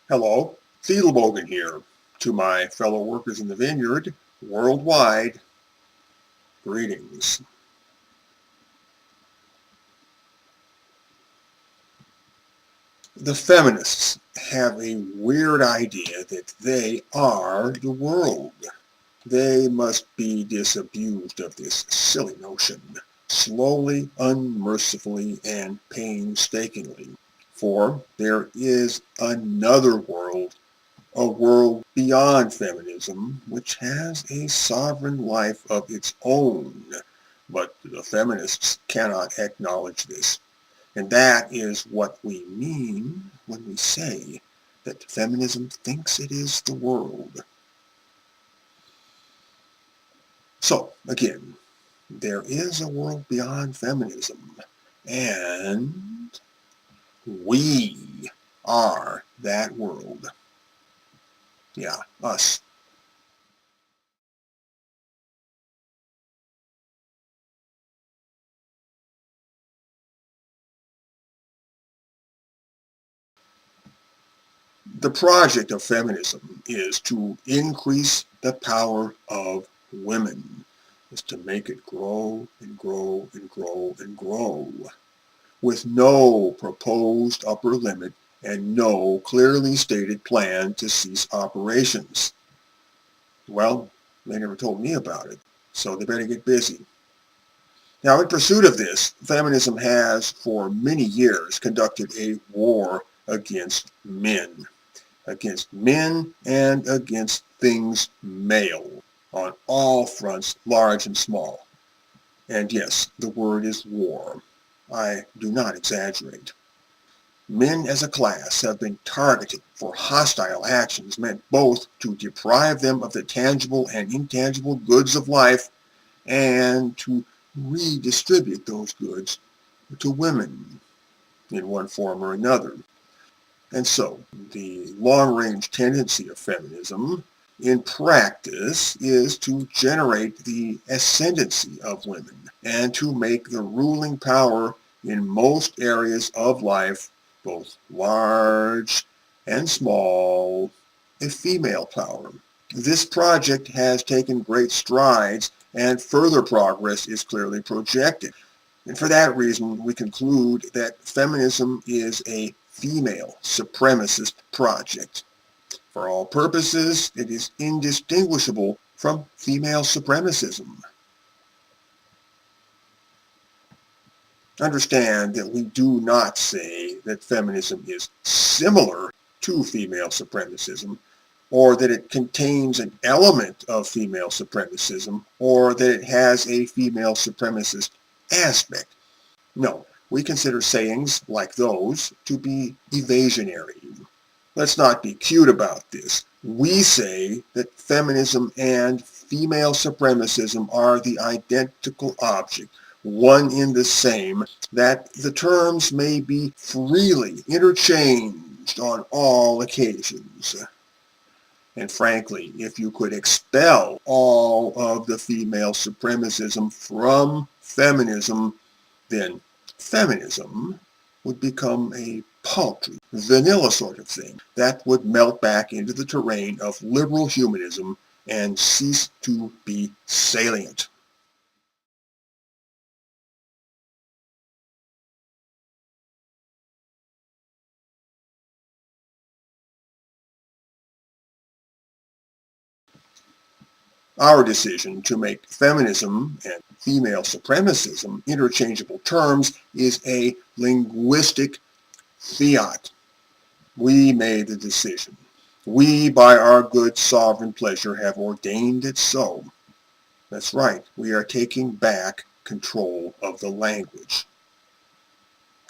Hello, Fiedelbogen here. To my fellow workers in the vineyard, worldwide, greetings. The feminists have a weird idea that they are the world. They must be disabused of this silly notion, slowly, unmercifully, and painstakingly. For there is another world, a world beyond feminism, which has a sovereign life of its own. But the feminists cannot acknowledge this. And that is what we mean when we say that feminism thinks it is the world. So, again, there is a world beyond feminism, and we are that world. Yeah, us. The project of feminism is to increase the power of women, is to make it grow and grow and grow and grow, with no proposed upper limit and no clearly stated plan to cease operations. Well, they never told me about it, so they better get busy. Now, in pursuit of this, feminism has for many years conducted a war against men and against things male, on all fronts, large and small. And yes, the word is war. I do not exaggerate. Men as a class have been targeted for hostile actions meant both to deprive them of the tangible and intangible goods of life and to redistribute those goods to women in one form or another. And so, the long-range tendency of feminism in practice is to generate the ascendancy of women and to make the ruling power in most areas of life, both large and small, a female power. This project has taken great strides and further progress is clearly projected. And for that reason, we conclude that feminism is a female supremacist project. For all purposes, it is indistinguishable from female supremacism. Understand that we do not say that feminism is similar to female supremacism, or that it contains an element of female supremacism, or that it has a female supremacist aspect. No, we consider sayings like those to be evasionary. Let's not be cute about this. We say that feminism and female supremacism are the identical object, one in the same, that the terms may be freely interchanged on all occasions. And frankly, if you could expel all of the female supremacism from feminism, then feminism would become a paltry, vanilla sort of thing that would melt back into the terrain of liberal humanism and cease to be salient. Our decision to make feminism and female supremacism interchangeable terms is a linguistic fiat. We made the decision. We, by our good sovereign pleasure, have ordained it so. That's right, we are taking back control of the language.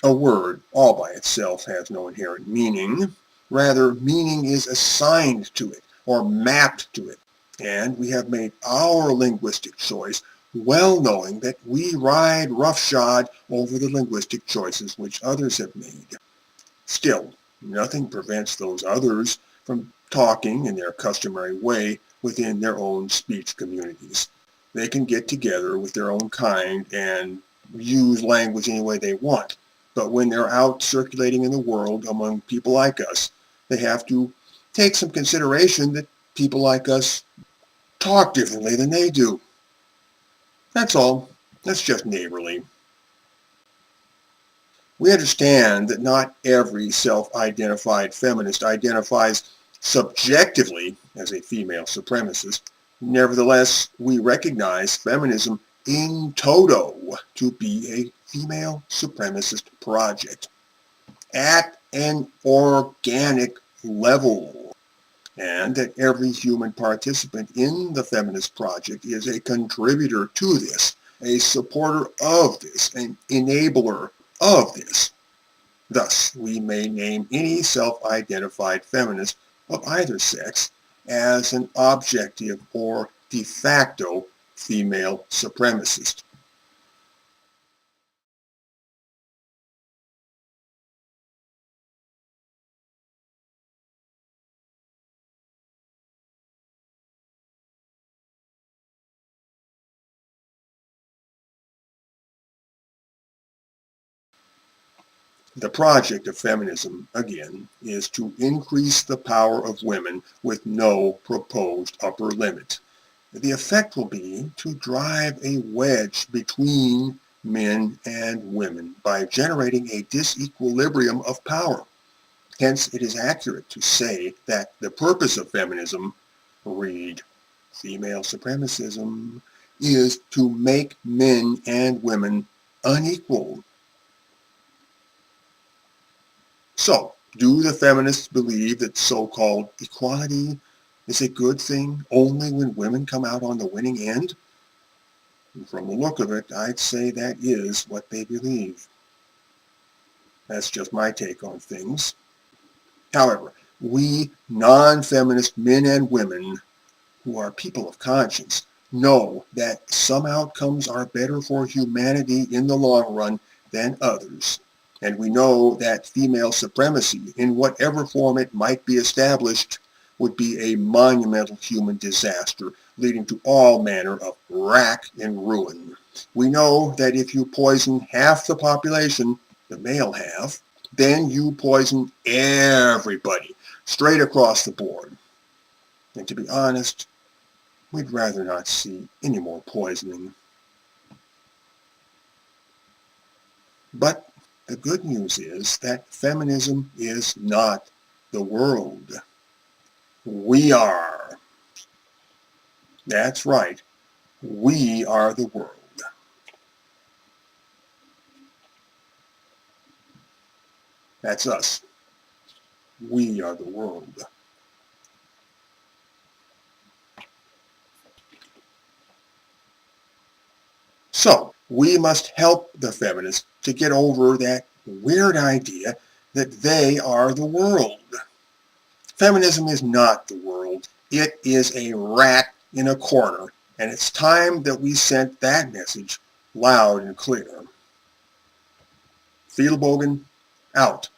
A word all by itself has no inherent meaning. Rather, meaning is assigned to it or mapped to it. And we have made our linguistic choice well knowing that we ride roughshod over the linguistic choices which others have made. Still, nothing prevents those others from talking in their customary way within their own speech communities. They can get together with their own kind and use language any way they want. But when they're out circulating in the world among people like us, They have to take some consideration that people like us talk differently than they do. That's all. That's just neighborly. We understand that not every self-identified feminist identifies subjectively as a female supremacist. Nevertheless, we recognize feminism in toto to be a female supremacist project at an organic level, and that every human participant in the feminist project is a contributor to this, a supporter of this, an enabler of this. Thus, we may name any self-identified feminist of either sex as an objective or de facto female supremacist. The project of feminism, again, is to increase the power of women with no proposed upper limit. The effect will be to drive a wedge between men and women by generating a disequilibrium of power. Hence, it is accurate to say that the purpose of feminism, read female supremacism, is to make men and women unequal. So, do the feminists believe that so-called equality is a good thing only when women come out on the winning end? And from the look of it, I'd say that is what they believe. That's just my take on things. However, we non-feminist men and women who are people of conscience know that some outcomes are better for humanity in the long run than others. And we know that female supremacy, in whatever form it might be established, would be a monumental human disaster, leading to all manner of wrack and ruin. We know that if you poison half the population, the male half, then you poison everybody, straight across the board. And to be honest, we'd rather not see any more poisoning. But the good news is that feminism is not the world. We are. That's right. We are the world. That's us. We are the world. So, we must help the feminists to get over that weird idea that they are the world. Feminism is not the world. It is a rat in a corner, and it's time that we sent that message loud and clear. Fiedelbogen, out.